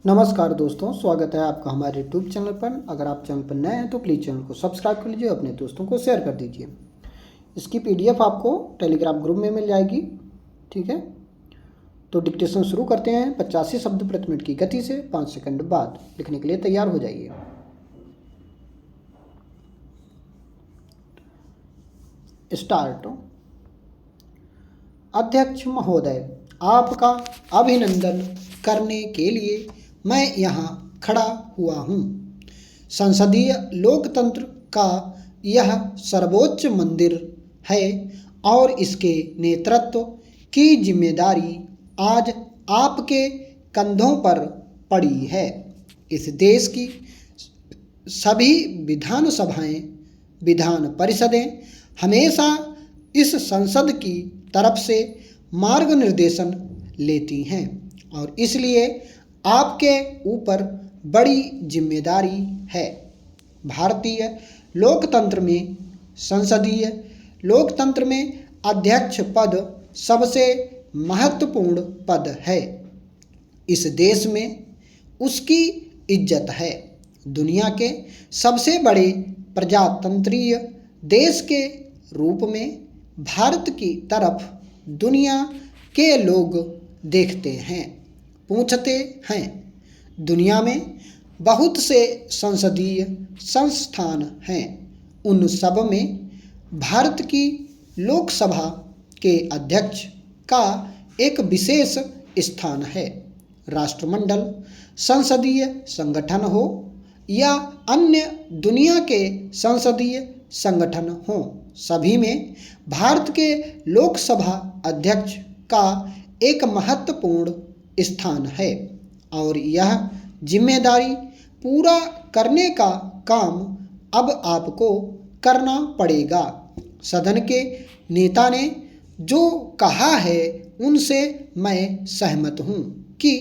नमस्कार दोस्तों, स्वागत है आपका हमारे यूट्यूब चैनल पर। अगर आप चैनल पर नए हैं तो प्लीज़ चैनल को सब्सक्राइब कर लीजिए, अपने दोस्तों को शेयर कर दीजिए। इसकी पीडीएफ आपको टेलीग्राम ग्रुप में मिल जाएगी। ठीक है, तो डिक्टेशन शुरू करते हैं। 85 शब्द प्रति मिनट की गति से 5 सेकंड बाद लिखने के लिए तैयार हो जाइए। स्टार्ट। अध्यक्ष महोदय, आपका अभिनंदन करने के लिए मैं यहाँ खड़ा हुआ हूँ। संसदीय लोकतंत्र का यह सर्वोच्च मंदिर है और इसके नेतृत्व की जिम्मेदारी आज आपके कंधों पर पड़ी है। इस देश की सभी विधानसभाएं, विधान परिषदें हमेशा इस संसद की तरफ से मार्ग निर्देशन लेती हैं और इसलिए आपके ऊपर बड़ी जिम्मेदारी है। भारतीय लोकतंत्र में, संसदीय लोकतंत्र में अध्यक्ष पद सबसे महत्वपूर्ण पद है। इस देश में उसकी इज्जत है। दुनिया के सबसे बड़े प्रजातंत्रीय देश के रूप में भारत की तरफ दुनिया के लोग देखते हैं, पूछते हैं। दुनिया में बहुत से संसदीय संस्थान हैं। उन सब में भारत की लोकसभा के अध्यक्ष का एक विशेष स्थान है। राष्ट्रमंडल संसदीय संगठन हो या अन्य दुनिया के संसदीय संगठन हो, सभी में भारत के लोकसभा अध्यक्ष का एक महत्वपूर्ण स्थान है और यह जिम्मेदारी पूरा करने का काम अब आपको करना पड़ेगा। सदन के नेता ने जो कहा है उनसे मैं सहमत हूँ कि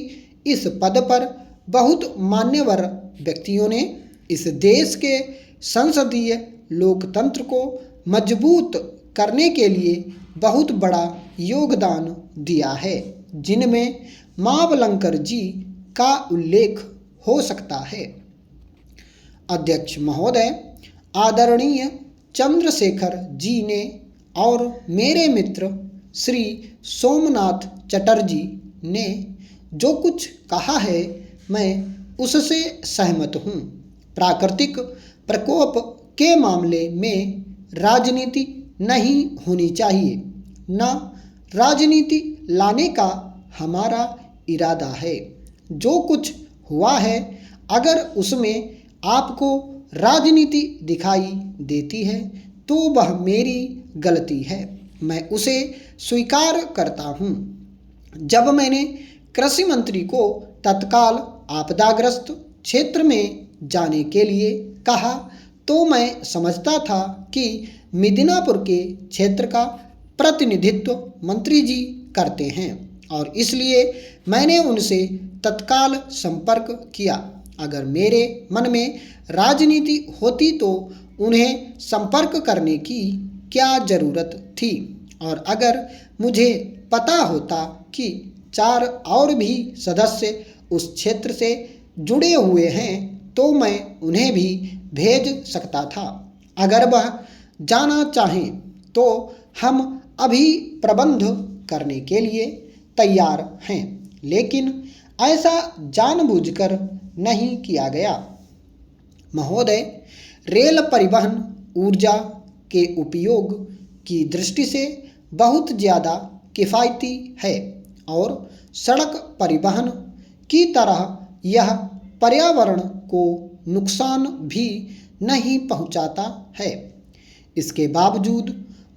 इस पद पर बहुत मान्यवर व्यक्तियों ने इस देश के संसदीय लोकतंत्र को मजबूत करने के लिए बहुत बड़ा योगदान दिया है, जिनमें मावलंकर जी का उल्लेख हो सकता है। अध्यक्ष महोदय, आदरणीय चंद्रशेखर जी ने और मेरे मित्र श्री सोमनाथ चटर्जी ने जो कुछ कहा है मैं उससे सहमत हूँ। प्राकृतिक प्रकोप के मामले में राजनीति नहीं होनी चाहिए, न राजनीति लाने का हमारा इरादा है। जो कुछ हुआ है, अगर उसमें आपको राजनीति दिखाई देती है तो वह मेरी गलती है, मैं उसे स्वीकार करता हूँ। जब मैंने कृषि मंत्री को तत्काल आपदाग्रस्त क्षेत्र में जाने के लिए कहा तो मैं समझता था कि मिदनापुर के क्षेत्र का प्रतिनिधित्व मंत्री जी करते हैं और इसलिए मैंने उनसे तत्काल संपर्क किया। अगर मेरे मन में राजनीति होती तो उन्हें संपर्क करने की क्या ज़रूरत थी, और अगर मुझे पता होता कि 4 और भी सदस्य उस क्षेत्र से जुड़े हुए हैं तो मैं उन्हें भी भेज सकता था। अगर वह जाना चाहें तो हम अभी प्रबंध करने के लिए तैयार हैं, लेकिन ऐसा जानबूझकर नहीं किया गया। महोदय, रेल परिवहन ऊर्जा के उपयोग की दृष्टि से बहुत ज़्यादा किफ़ायती है और सड़क परिवहन की तरह यह पर्यावरण को नुकसान भी नहीं पहुंचाता है। इसके बावजूद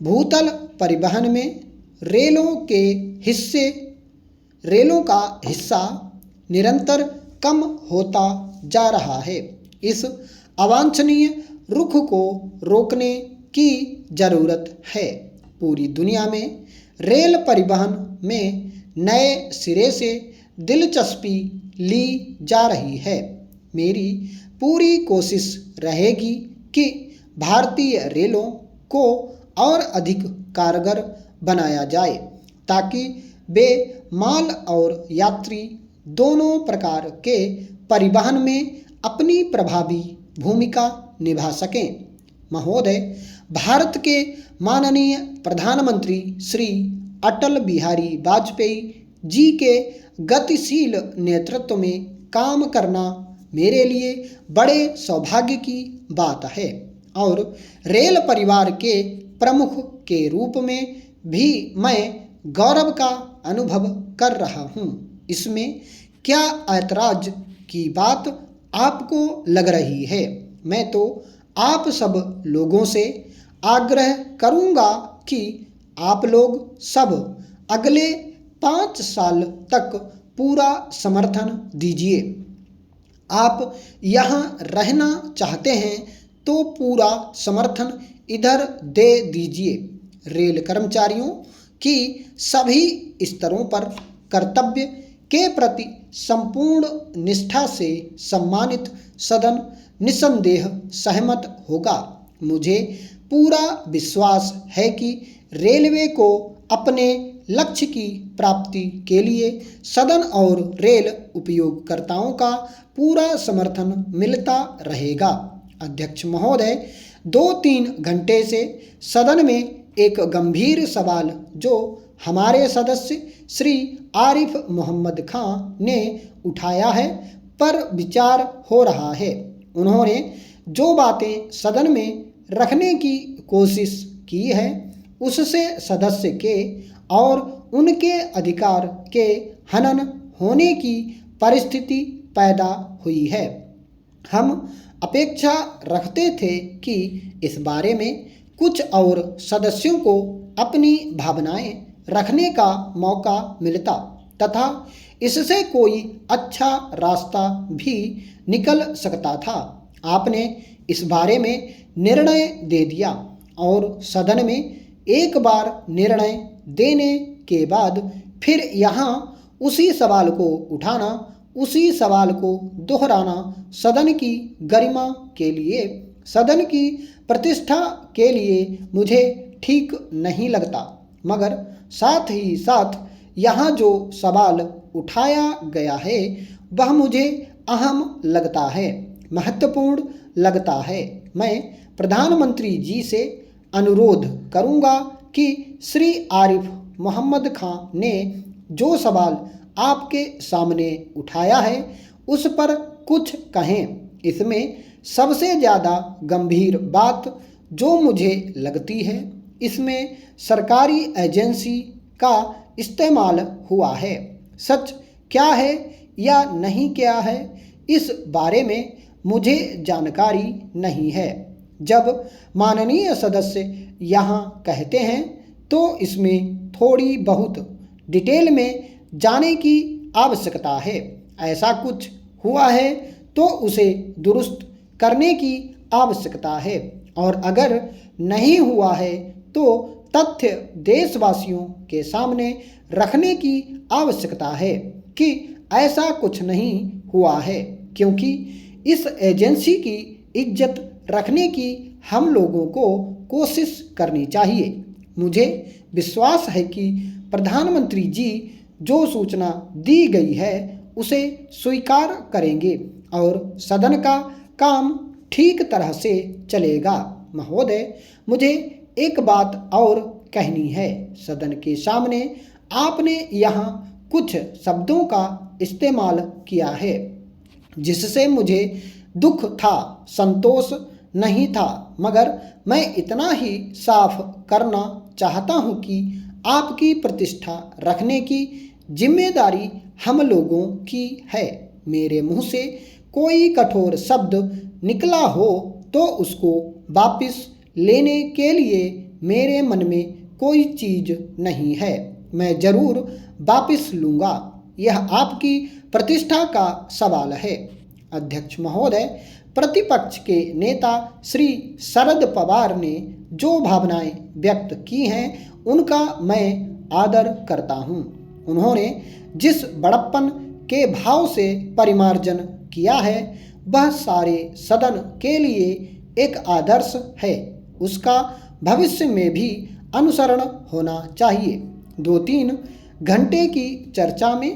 भूतल परिवहन में रेलों का हिस्सा निरंतर कम होता जा रहा है। इस अवांछनीय रुख को रोकने की ज़रूरत है। पूरी दुनिया में रेल परिवहन में नए सिरे से दिलचस्पी ली जा रही है। मेरी पूरी कोशिश रहेगी कि भारतीय रेलों को और अधिक कारगर बनाया जाए ताकि वे माल और यात्री दोनों प्रकार के परिवहन में अपनी प्रभावी भूमिका निभा सकें। महोदय, भारत के माननीय प्रधानमंत्री श्री अटल बिहारी वाजपेयी जी के गतिशील नेतृत्व में काम करना मेरे लिए बड़े सौभाग्य की बात है और रेल परिवार के प्रमुख के रूप में भी मैं गौरव का अनुभव कर रहा हूँ। इसमें क्या ऐतराज की बात आपको लग रही है? मैं तो आप सब लोगों से आग्रह करूँगा कि आप लोग सब अगले 5 साल तक पूरा समर्थन दीजिए। आप यहाँ रहना चाहते हैं तो पूरा समर्थन इधर दे दीजिए। रेल कर्मचारियों की सभी स्तरों पर कर्तव्य के प्रति संपूर्ण निष्ठा से सम्मानित सदन निस्संदेह सहमत होगा। मुझे पूरा विश्वास है कि रेलवे को अपने लक्ष्य की प्राप्ति के लिए सदन और रेल उपयोगकर्ताओं का पूरा समर्थन मिलता रहेगा। अध्यक्ष महोदय, 2-3 घंटे से सदन में एक गंभीर सवाल जो हमारे सदस्य श्री आरिफ मोहम्मद खान ने उठाया है पर विचार हो रहा है। उन्होंने जो बातें सदन में रखने की कोशिश की है उससे सदस्य के और उनके अधिकार के हनन होने की परिस्थिति पैदा हुई है। हम अपेक्षा रखते थे कि इस बारे में कुछ और सदस्यों को अपनी भावनाएं रखने का मौका मिलता तथा इससे कोई अच्छा रास्ता भी निकल सकता था। आपने इस बारे में निर्णय दे दिया और सदन में एक बार निर्णय देने के बाद फिर यहाँ उसी सवाल को उठाना, उसी सवाल को दोहराना सदन की गरिमा के लिए, सदन की प्रतिष्ठा के लिए मुझे ठीक नहीं लगता। मगर साथ ही साथ यहाँ जो सवाल उठाया गया है वह मुझे अहम लगता है, महत्वपूर्ण लगता है। मैं प्रधानमंत्री जी से अनुरोध करूँगा कि श्री आरिफ मोहम्मद खान ने जो सवाल आपके सामने उठाया है उस पर कुछ कहें। इसमें सबसे ज़्यादा गंभीर बात जो मुझे लगती है, इसमें सरकारी एजेंसी का इस्तेमाल हुआ है। सच क्या है या नहीं क्या है इस बारे में मुझे जानकारी नहीं है। जब माननीय सदस्य यहाँ कहते हैं तो इसमें थोड़ी बहुत डिटेल में जाने की आवश्यकता है। ऐसा कुछ हुआ है तो उसे दुरुस्त करने की आवश्यकता है और अगर नहीं हुआ है तो तथ्य देशवासियों के सामने रखने की आवश्यकता है कि ऐसा कुछ नहीं हुआ है, क्योंकि इस एजेंसी की इज्जत रखने की हम लोगों को कोशिश करनी चाहिए। मुझे विश्वास है कि प्रधानमंत्री जी जो सूचना दी गई है उसे स्वीकार करेंगे और सदन का काम ठीक तरह से चलेगा। महोदय, मुझे एक बात और कहनी है। सदन के सामने आपने यहाँ कुछ शब्दों का इस्तेमाल किया है जिससे मुझे दुख था, संतोष नहीं था, मगर मैं इतना ही साफ करना चाहता हूँ कि आपकी प्रतिष्ठा रखने की जिम्मेदारी हम लोगों की है। मेरे मुंह से कोई कठोर शब्द निकला हो तो उसको वापस लेने के लिए मेरे मन में कोई चीज़ नहीं है। मैं ज़रूर वापस लूँगा। यह आपकी प्रतिष्ठा का सवाल है। अध्यक्ष महोदय, प्रतिपक्ष के नेता श्री शरद पवार ने जो भावनाएं व्यक्त की हैं उनका मैं आदर करता हूं। उन्होंने जिस बड़प्पन के भाव से परिमार्जन किया है वह सारे सदन के लिए एक आदर्श है। उसका भविष्य में भी अनुसरण होना चाहिए। 2-3 घंटे की चर्चा में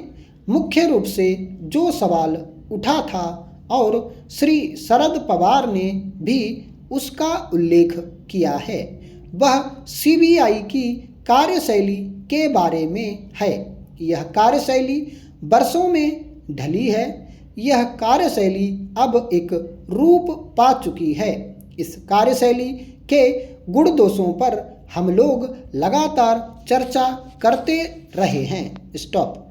मुख्य रूप से जो सवाल उठा था और श्री शरद पवार ने भी उसका उल्लेख किया है, वह सीबीआई की कार्यशैली के बारे में है। यह कार्यशैली वर्षों में ढली है। यह कार्यशैली अब एक रूप पा चुकी है। इस कार्यशैली के गुण दोषों पर हम लोग लगातार चर्चा करते रहे हैं। स्टॉप।